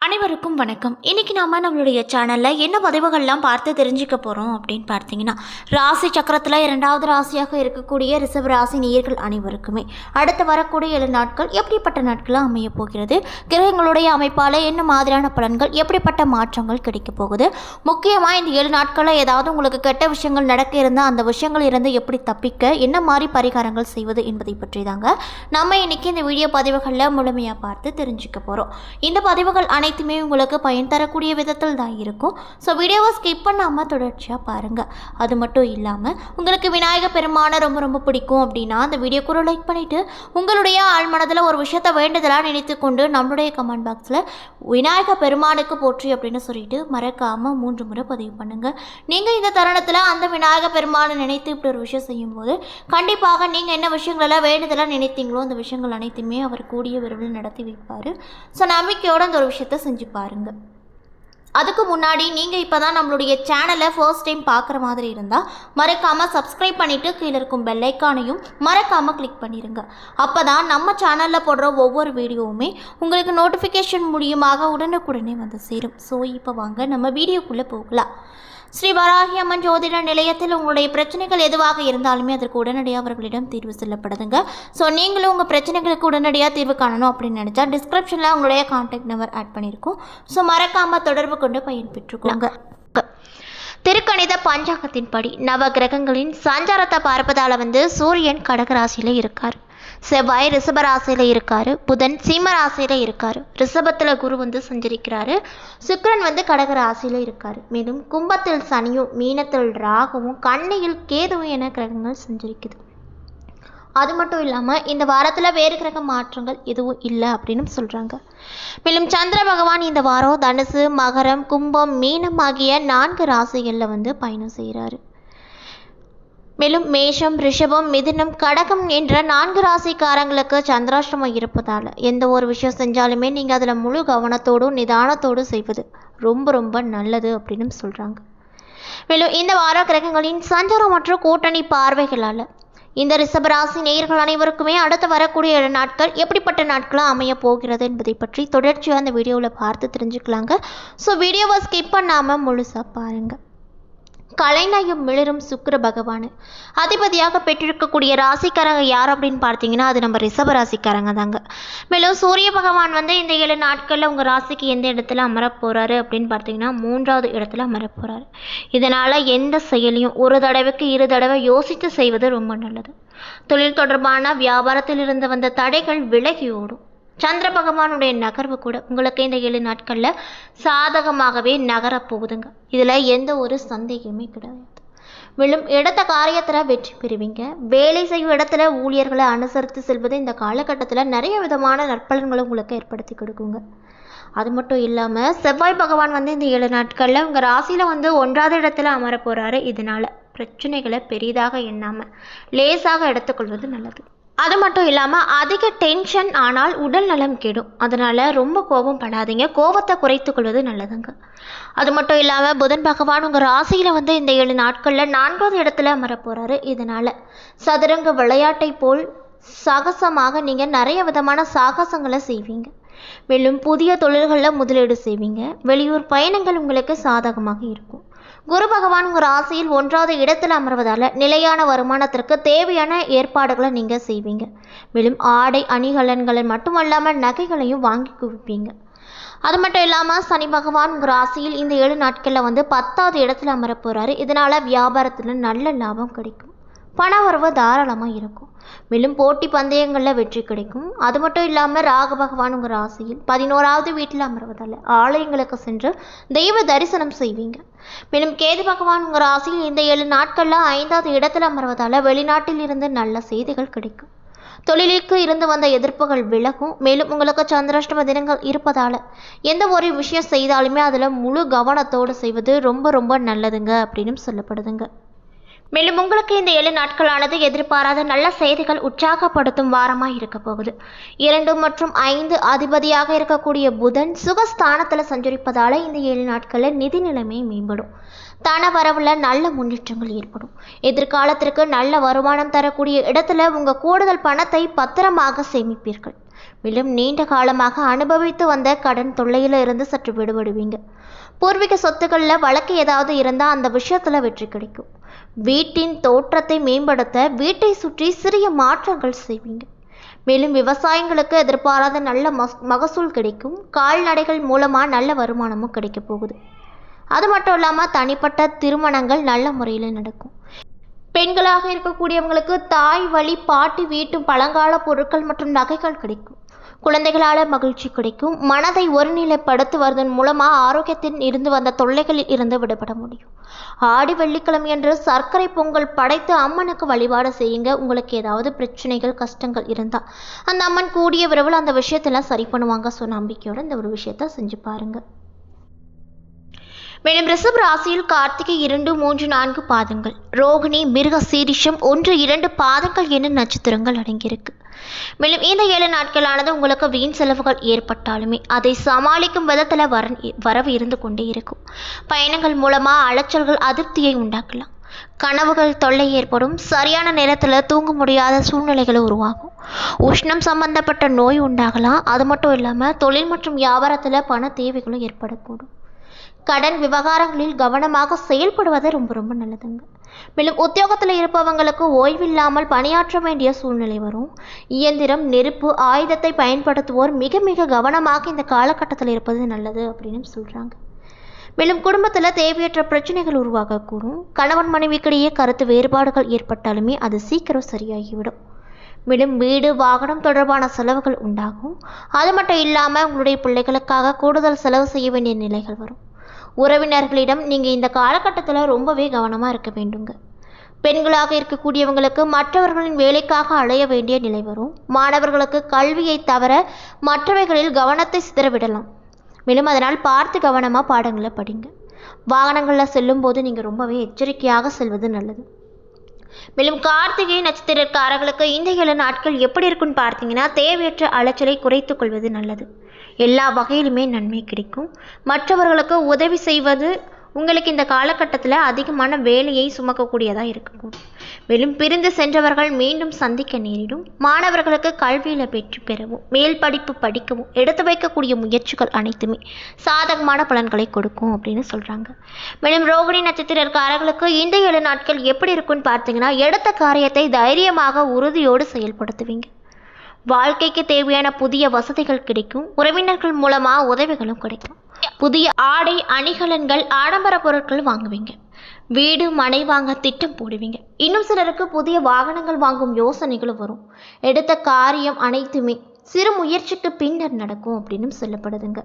அனைவருக்கும் வணக்கம். இன்றைக்கி நாம நம்மளுடைய சேனலில் என்ன பதிவுகள்லாம் பார்த்து தெரிஞ்சுக்க போகிறோம் அப்படின்னு பார்த்தீங்கன்னா, ராசி சக்கரத்தில் 2வது ராசியாக இருக்கக்கூடிய ரிஷப ராசி நேயர்கள் அனைவருக்குமே அடுத்து வரக்கூடிய 7 நாட்கள் எப்படிப்பட்ட நாட்களாக அமைய போகிறது, கிரகங்களுடைய அமைப்பால் என்ன மாதிரியான பலன்கள், எப்படிப்பட்ட மாற்றங்கள் கிடைக்க போகுது, முக்கியமாக இந்த 7 நாட்களில் ஏதாவது உங்களுக்கு கெட்ட விஷயங்கள் நடக்க இருந்தால் அந்த விஷயங்கள் இருந்து எப்படி தப்பிக்க என்ன மாதிரி பரிகாரங்கள் செய்வது என்பதை பற்றி தாங்க நம்ம இன்றைக்கி இந்த வீடியோ பதிவுகளில் முழுமையாக பார்த்து தெரிஞ்சுக்க போகிறோம். இந்த பதிவுகள் அனைத்துமே உங்களுக்கு பயன் தரக்கூடிய விதத்தில் தான் இருக்கும். ஸோ வீடியோவை ஸ்கிப் பண்ணாமல் தொடர்ச்சியாக பாருங்கள். அது மட்டும் இல்லாமல் உங்களுக்கு விநாயக பெருமானை ரொம்ப ரொம்ப பிடிக்கும் அப்படின்னா அந்த வீடியோக்கு ஒரு லைக் பண்ணிவிட்டு உங்களுடைய ஆழ்மனதில் ஒரு விஷயத்தை வேண்டுதலாக நினைத்து கொண்டு நம்மளுடைய கமெண்ட் பாக்ஸில் விநாயக பெருமானுக்கு போற்றி அப்படின்னு சொல்லிட்டு மறக்காமல் 3 முறை பதிவு பண்ணுங்கள். நீங்கள் இந்த தருணத்தில் அந்த விநாயக பெருமானை நினைத்து இப்படி ஒரு விஷயம் செய்யும்போது கண்டிப்பாக நீங்கள் என்ன விஷயங்களெல்லாம் வேண்டுதலாக நினைத்தீங்களோ அந்த விஷயங்கள் அனைத்துமே அவர் கூடிய விரைவில் நடத்தி வைப்பார். ஸோ நம்பிக்கையோடு அந்த ஒரு விஷயத்தை செஞ்சு பாருங்கள். அதுக்கு முன்னாடி நீங்கள் இப்போ தான் நம்மளுடைய சேனலை ஃபர்ஸ்ட் டைம் பார்க்குற மாதிரி இருந்தால் மறக்காமல் சப்ஸ்கிரைப் பண்ணிவிட்டு கீழே இருக்கும் பெல் ஐக்கானையும் மறக்காமல் கிளிக் பண்ணிடுங்க. அப்போ தான் நம்ம சேனலில் போடுற ஒவ்வொரு வீடியோவுமே உங்களுக்கு நோட்டிஃபிகேஷன் மூலியமாக உடனுக்குடனே வந்து சேரும். ஸோ இப்போ வாங்க நம்ம வீடியோக்குள்ளே போகலாம். ஸ்ரீ வராகி அம்மன் ஜோதிட நிலையத்தில் உங்களுடைய பிரச்சனைகள் எதுவாக இருந்தாலுமே அதற்கு உடனடியாக அவர்களிடம் தீர்வு சொல்லப்படுதுங்க. ஸோ நீங்களும் உங்கள் பிரச்சனைகளுக்கு உடனடியாக தீர்வு காணணும் அப்படின்னு நினச்சா டிஸ்கிரிப்ஷனில் உங்களுடைய கான்டாக்ட் நம்பர் ஆட் பண்ணியிருக்கோம். ஸோ மறக்காமல் தொடர்பு கொண்டு பயன்பெற்றுக்கோங்க. திருக்கணித பஞ்சாங்கத்தின்படி நவ கிரகங்களின் சஞ்சாரத்தை பார்ப்பதால் சூரியன் கடகராசியில் இருக்கார், செவ்வாய் ரிஷபராசியில் இருக்காரு, புதன் சிம்ம ராசியில் இருக்காரு, ரிஷபத்தில் குரு சஞ்சரிக்கிறாரு, சுக்கிரன் கடகராசியில் இருக்காரு. மேலும் கும்பத்தில் சனியும் மீனத்தில் ராகுவும் கன்னியில் கேதுவும் என கிரகங்கள் சஞ்சரிக்குது. அது மட்டும் இல்லாமல் இந்த வாரத்தில் வேறு கிரக மாற்றங்கள் எதுவும் இல்லை அப்படின்னு சொல்கிறாங்க. மேலும் சந்திர பகவான் இந்த வாரம் தனுசு, மகரம், கும்பம், மீனம் ஆகிய 4 ராசிகளில் பயணம் செய்கிறாரு. மேலும் மேஷம், ரிஷபம், மிதுனம், கடகம் என்ற 4 ராசிக்காரங்களுக்கு சந்திராஷ்டமம் இருப்பதால் எந்த ஒரு விஷயம் செஞ்சாலுமே நீங்கள் அதில் முழு கவனத்தோடும் நிதானத்தோடு செய்வது ரொம்ப ரொம்ப நல்லது அப்படின்னு சொல்கிறாங்க. மேலும் இந்த வார கிரகங்களின் சஞ்சாரம் மற்றும் கூட்டணி பார்வைகளால் இந்த ரிஷபராசி நேயர்கள் அனைவருக்குமே அடுத்து வரக்கூடிய 7 நாட்கள் எப்படிப்பட்ட நாட்களாக அமைய போகிறது என்பதை பற்றி தொடர்ச்சியாக அந்த வீடியோவில் பார்த்து தெரிஞ்சுக்கலாங்க. ஸோ வீடியோவை ஸ்கிப் பண்ணாமல் முழுசாக பாருங்கள். கலைநயம் மிளரும் சுக்கிர பகவான் அதிபதியாக பெற்றிருக்கக்கூடிய ராசிக்காரங்க யார் அப்படின்னு பார்த்தீங்கன்னா அது நம்ம ரிஷப ராசிக்காரங்க தாங்க. மேலும் சூரிய பகவான் இந்த 7 நாட்களில் உங்கள் ராசிக்கு எந்த இடத்துல அமரப் போகிறாரு அப்படின்னு பார்த்தீங்கன்னா 3வது இடத்துல அமரப் போகிறாரு. இதனால் எந்த செயலையும் ஒரு தடவைக்கு 2 தடவை யோசித்து செய்வது ரொம்ப நல்லது. தொழில் தொடர்பான வியாபாரத்தில் இருந்து வந்த தடைகள் விலகி ஓடும். சந்திர பகவானுடைய நகர்வு கூட உங்களுக்கு இந்த 7 நாட்களில் சாதகமாகவே நகரப்போகுதுங்க. இதில் எந்த ஒரு சந்தேகமே கிடையாது. மேலும் எடுத்த காரியத்தில் வெற்றி பெறுவீங்க. வேலை செய்யும் இடத்துல ஊழியர்களை அனுசரித்து செல்வது இந்த காலகட்டத்தில் நிறைய விதமான நற்பலன்களை உங்களுக்கு ஏற்படுத்தி கொடுக்குங்க. அது மட்டும் இல்லாமல் செவ்வாய் பகவான் இந்த 7 நாட்களில் உங்கள் ராசியில் 1வது இடத்துல அமர போகிறாரு. இதனால் பிரச்சனைகளை பெரிதாக எண்ணாமல் லேசாக எடுத்துக்கொள்வது நல்லது. அது மட்டும் இல்லாமல் அதிக டென்ஷன் ஆனால் உடல் நலம் கெடும். அதனால் ரொம்ப கோபம் படாதீங்க, கோபத்தை குறைத்து கொள்வது நல்லதுங்க. அது மட்டும் இல்லாமல் புதன் பகவான் உங்கள் ராசியில் இந்த 7 நாட்களில் 4வது இடத்துல அமர போகிறாரு. இதனால் சதுரங்க விளையாட்டை போல் சாகசமாக நீங்கள் நிறைய விதமான சாகசங்களை செய்வீங்க. மேலும் புதிய தொழில்களில் முதலீடு செய்வீங்க. வெளியூர் பயணங்கள் உங்களுக்கு சாதகமாக இருக்கும். குரு பகவான் உங்கள் ராசியில் 1வது இடத்தில் அமர்வதால் நிலையான வருமானத்திற்கு தேவையான ஏற்பாடுகளை நீங்கள் செய்வீங்க. மேலும் ஆடை அணிகலன்களை மட்டுமல்லாமல் நகைகளையும் வாங்கி குவிப்பீங்க. அது மட்டும் இல்லாமல் சனி பகவான் உங்கள் ராசியில் இந்த 7 நாட்களில் 10வது இடத்துல அமர போகிறாரு. இதனால் வியாபாரத்தில் நல்ல லாபம் கிடைக்கும். பண வரவு தாராளமாக இருக்கும். மேலும் போட்டி பந்தயங்களில் வெற்றி கிடைக்கும். அது மட்டும் இல்லாமல் ராகு பகவான் உங்கள் ராசியில் 11வது வீட்டில் அமர்வதால் ஆலயங்களுக்கு சென்று தெய்வ தரிசனம் செய்வீங்க. மேலும் கேது பகவான் உங்கள் ராசியில் இந்த 7 நாட்களில் 5வது இடத்தில் அமர்வதால் வெளிநாட்டில் இருந்து நல்ல செய்திகள் கிடைக்கும். தொழிலுக்கு இருந்து வந்த எதிர்ப்புகள் விலகும். மேலும் உங்களுக்கு சந்திராஷ்டம தினங்கள் இருப்பதால் எந்த ஒரு விஷயம் செய்தாலுமே அதில் முழு கவனத்தோடு செய்வது ரொம்ப ரொம்ப நல்லதுங்க அப்படின்னு சொல்லப்படுதுங்க. மேலும் உங்களுக்கு இந்த 7 நாட்களானது எதிர்பாராத நல்ல செய்திகள் உற்சாகப்படுத்தும் வாரமாக இருக்க போகுது. 2 மற்றும் 5 அதிபதியாக இருக்கக்கூடிய புதன் சுகஸ்தானத்தில் சஞ்சரிப்பதால் இந்த 7 நாட்களில் நிதி நிலைமை மேம்படும். தன வரவில் நல்ல முன்னேற்றங்கள் ஏற்படும். எதிர்காலத்திற்கு நல்ல வருமானம் தரக்கூடிய இடத்துல உங்கள் கூடுதல் பணத்தை பத்திரமாக சேமிப்பீர்கள். மேலும் நீண்ட காலமாக அனுபவித்து வந்த கடன் தொல்லையில் இருந்து சற்று விடுபடுவீங்க. பூர்வீக சொத்துக்களில் வழக்கு ஏதாவது இருந்தால் அந்த விஷயத்தில் வெற்றி கிடைக்கும். வீட்டின் தோற்றத்தை மேம்படுத்த வீட்டை சுற்றி சிறிய மாற்றங்கள் செய்வீங்க. மேலும் விவசாயிகளுக்கு எதிர்பாராத நல்ல மகசூல் கிடைக்கும். கால்நடைகள் மூலமாக நல்ல வருமானமும் கிடைக்க போகுது. அது மட்டும் இல்லாமல் தனிப்பட்ட திருமணங்கள் நல்ல முறையில் நடக்கும். பெண்களாக இருக்கக்கூடியவங்களுக்கு தாய் வழி பாட்டி வீட்டும் பழங்கால பொருட்கள் மற்றும் நகைகள் கிடைக்கும். குழந்தைகளால் மகிழ்ச்சி கிடைக்கும். மனதை ஒருநிலைப்படுத்துவதன் மூலமாக ஆரோக்கியத்தில் இருந்து வந்த தொல்லைகளில் இருந்து விடுபட முடியும். ஆடி வெள்ளிக்கிழமை என்று சர்க்கரை பொங்கல் படைத்து அம்மனுக்கு வழிபாடு செய்யுங்க. உங்களுக்கு ஏதாவது பிரச்சனைகள் கஷ்டங்கள் இருந்தால் அந்த அம்மன் கூடிய விரைவில் அந்த விஷயத்தெல்லாம் சரி பண்ணுவாங்க. ஸோ நம்பிக்கையோட இந்த ஒரு விஷயத்த செஞ்சு பாருங்க. மேலும் ரிஷப ராசியில் கார்த்திகை 2, 3, 4 பாதங்கள், ரோகிணி, மிருக சீரிஷம் 1, 2 பாதங்கள் என நட்சத்திரங்கள் அடங்கியிருக்கு. மேலும் இந்த 7 நாட்களானது உங்களுக்கு வீண் செலவுகள் ஏற்பட்டாலுமே அதை சமாளிக்கும் விதத்தில் வரவு இருந்து கொண்டே இருக்கும். பயணங்கள் மூலமாக அலைச்சல்கள் அதிருப்தியை உண்டாக்கலாம். கனவுகள் தொல்லை ஏற்படும். சரியான நேரத்தில் தூங்க முடியாத சூழ்நிலைகளை உருவாகும். உஷ்ணம் சம்பந்தப்பட்ட நோய் உண்டாகலாம். அது மட்டும் இல்லாமல் தொழில் மற்றும் வியாபாரத்தில் பண தேவைகளும் ஏற்படக்கூடும். கடன் விவகாரங்களில் கவனமாக செயல்படுவது ரொம்ப நல்லதுங்க. மேலும் உத்தியோகத்தில் இருப்பவங்களுக்கு ஓய்வில்லாமல் பணியாற்ற வேண்டிய சூழ்நிலை வரும். இயந்திரம், நெருப்பு, ஆயுதத்தை பயன்படுத்துவோர் மிக கவனமாக இந்த காலகட்டத்தில் இருப்பது நல்லது அப்படின்னு சொல்கிறாங்க. மேலும் குடும்பத்தில் தேவையற்ற பிரச்சனைகள் உருவாகக்கூடும். கணவன் மனைவிக்கிடையே கருத்து வேறுபாடுகள் ஏற்பட்டாலுமே அது சீக்கிரம் சரியாகிவிடும். மேலும் வீடு, வாகனம் தொடர்பான செலவுகள் உண்டாகும். அது மட்டும் இல்லாமல் உங்களுடைய பிள்ளைகளுக்காக கூடுதல் செலவு செய்ய வேண்டிய நிலைகள் வரும். உறவினர்களிடம் நீங்கள் இந்த காலகட்டத்தில் ரொம்பவே கவனமாக இருக்க வேண்டுங்க. பெண்களாக இருக்கக்கூடியவங்களுக்கு மற்றவர்களின் வேலைக்காக அலைய வேண்டிய நிலை வரும். மாணவர்களுக்கு கல்வியை தவிர மற்றவைகளில் கவனத்தை சிதறவிடலாம். மேலும் அதனால் பார்த்து கவனமாக பாடங்களை படிங்க. வாகனங்களில் செல்லும்போது நீங்கள் ரொம்பவே எச்சரிக்கையாக செல்வது நல்லது. மேலும் கார்த்திகை நட்சத்திரக்காரர்களுக்கு இந்த 7 நாட்கள் எப்படி இருக்குன்னு பார்த்தீங்கன்னா, தேவையற்ற அலைச்சலை குறைத்து கொள்வது நல்லது. எல்லா வகையிலுமே நன்மை கிடைக்கும். மற்றவர்களுக்கு உதவி செய்வது உங்களுக்கு இந்த காலகட்டத்தில் அதிகமான வேலையை சுமக்கக்கூடியதாக இருக்கக்கூடும். மேலும் பிரிந்து சென்றவர்கள் மீண்டும் சந்திக்க நேரிடும். மாணவர்களுக்கு கல்வியில் வெற்றி பெறவும் மேல் படிப்பு படிக்கவும் எடுத்து வைக்கக்கூடிய முயற்சிகள் அனைத்துமே சாதகமான பலன்களை கொடுக்கும் அப்படின்னு சொல்கிறாங்க. மேலும் ரோகிணி நட்சத்திரக்காரர்களுக்கு இந்த 7 நாட்கள் எப்படி இருக்குன்னு பார்த்தீங்கன்னா, எடுத்த காரியத்தை தைரியமாக உறுதியோடு செயல்படுத்துவீங்க. வாழ்க்கைக்கு தேவையான புதிய வசதிகள் கிடைக்கும். உறவினர்கள் மூலமாக உதவிகளும் கிடைக்கும். புதிய ஆடை, அணிகலன்கள், ஆடம்பர பொருட்கள் வாங்குவீங்க. வீடு, மனை வாங்க திட்டம் போடுவீங்க. இன்னும் சிலருக்கு புதிய வாகனங்கள் வாங்கும் யோசனைகளும் வரும். எடுத்த காரியம் அனைத்துமே சிறு முயற்சிக்கு பின்னர் நடக்கும் அப்படின்னு சொல்லப்படுதுங்க.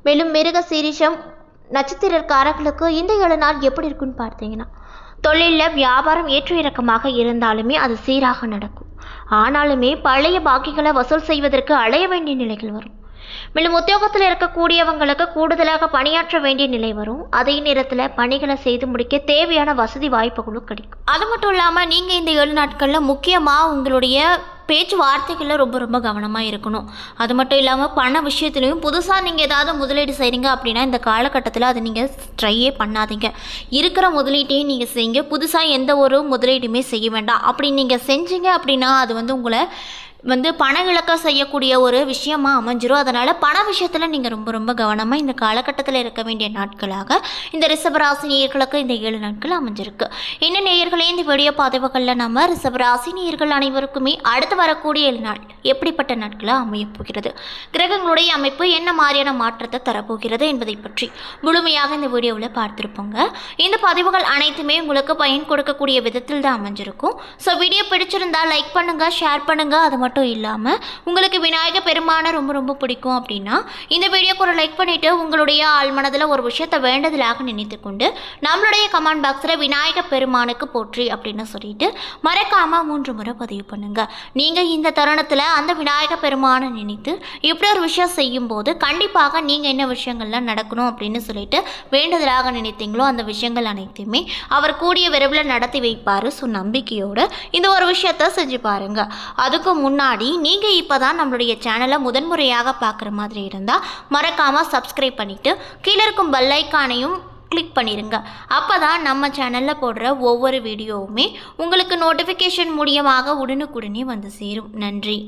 மேலும் மிருக சீரிஷம் நட்சத்திரக்காரர்களுக்கு இந்த 7 நாள் எப்படி இருக்குன்னு பார்த்தீங்கன்னா, தொழிலில் வியாபாரம் ஏற்ற இறக்கமாக இருந்தாலுமே அது சீராக நடக்கும். ஆனாலுமே பழைய பாக்கிகளை வசூல் செய்வதற்கு அலைய வேண்டிய நிலைகள் வரும். மேலும் உத்தியோகத்தில் இருக்கக்கூடியவங்களுக்கு கூடுதலாக பணியாற்ற வேண்டிய நிலை வரும். அதே நேரத்தில் பணிகளை செய்து முடிக்க தேவையான வசதி வாய்ப்புகளும் கிடைக்கும். அது மட்டும் இல்லாமல் நீங்கள் இந்த 7 நாட்களில் முக்கியமாக உங்களுடைய பேச்சுவார்த்தைகளில் ரொம்ப கவனமாக இருக்கணும். அது மட்டும் இல்லாமல் பண விஷயத்துலையும் புதுசாக நீங்கள் ஏதாவது முதலீடு செய்கிறீங்க அப்படின்னா இந்த காலகட்டத்தில் அதை நீங்கள் ட்ரையே பண்ணாதீங்க. இருக்கிற முதலீட்டையும் நீங்கள் செய்யுங்க. புதுசாக எந்த ஒரு முதலீடுமே செய்ய வேண்டாம். அப்படி நீங்கள் செஞ்சீங்க அப்படின்னா அது உங்களை பண இழக்க செய்யக்கூடிய ஒரு விஷயமா அமைஞ்சிரும். அதனால் பண விஷயத்தில் நீங்கள் ரொம்ப கவனமாக இந்த காலகட்டத்தில் இருக்க வேண்டிய நாட்களாக இந்த ரிஷபராசி நேயர்களுக்கு இந்த 7 நாட்கள் அமைஞ்சிருக்கு. இன்னும் நேயர்களே, இந்த வீடியோ பதிவுகளில் நம்ம ரிஷபராசி நேயர்கள் அனைவருக்குமே அடுத்து வரக்கூடிய 7 நாள் எப்படிப்பட்ட நாட்களாக அமையப் போகிறது, கிரகங்களுடைய அமைப்பு என்ன மாதிரியான மாற்றத்தை தரப்போகிறது என்பதை பற்றி முழுமையாக இந்த வீடியோவில் பார்த்துருப்போங்க. இந்த பதிவுகள் அனைத்துமே உங்களுக்கு பயன் கொடுக்கக்கூடிய விதத்தில் தான் அமைஞ்சிருக்கும். ஸோ வீடியோ பிடிச்சிருந்தால் லைக் பண்ணுங்கள், ஷேர் பண்ணுங்கள். அது மட்டும் இல்லாமல் உங்களுக்கு விநாயக பெருமானை ரொம்ப பிடிக்கும் அப்படின்னா இந்த வீடியோக்கு ஒரு லைக் பண்ணிவிட்டு உங்களுடைய ஆழ்மனதில் ஒரு விஷயத்தை வேண்டதிலாக நினைத்து கொண்டு நம்மளுடைய கமெண்ட் பாக்ஸில் விநாயக பெருமானுக்கு போற்றி அப்படின்னு சொல்லிட்டு மறக்காமல் 3 முறை பதிவு பண்ணுங்கள். நீங்கள் இந்த தருணத்தில் அந்த விநாயக பெருமானை நினைத்து இப்படி ஒரு விஷயம் செய்யும்போது கண்டிப்பாக நீங்கள் என்ன விஷயங்கள்லாம் நடக்கணும் அப்படின்னு சொல்லிட்டு வேண்டதிலாக நினைத்தீங்களோ அந்த விஷயங்கள் அனைத்துமே அவர் கூடிய விரைவில் நடத்தி வைப்பார். ஸோ நம்பிக்கையோடு இந்த ஒரு விஷயத்தை செஞ்சு பாருங்கள். அதுக்கு முன்னாடி நீங்கள் இப்போ தான் நம்மளுடைய சேனலை முதன்முறையாக பார்க்குற மாதிரி இருந்தால் மறக்காமல் சப்ஸ்கிரைப் பண்ணிவிட்டு கீழே இருக்கும் பெல் ஐக்கானையும் கிளிக் பண்ணிடுங்க. அப்போ தான் நம்ம சேனலில் போடுற ஒவ்வொரு வீடியோவுமே உங்களுக்கு நோட்டிஃபிகேஷன் மூலியமாக உடனுக்குடனே வந்து சேரும். நன்றி.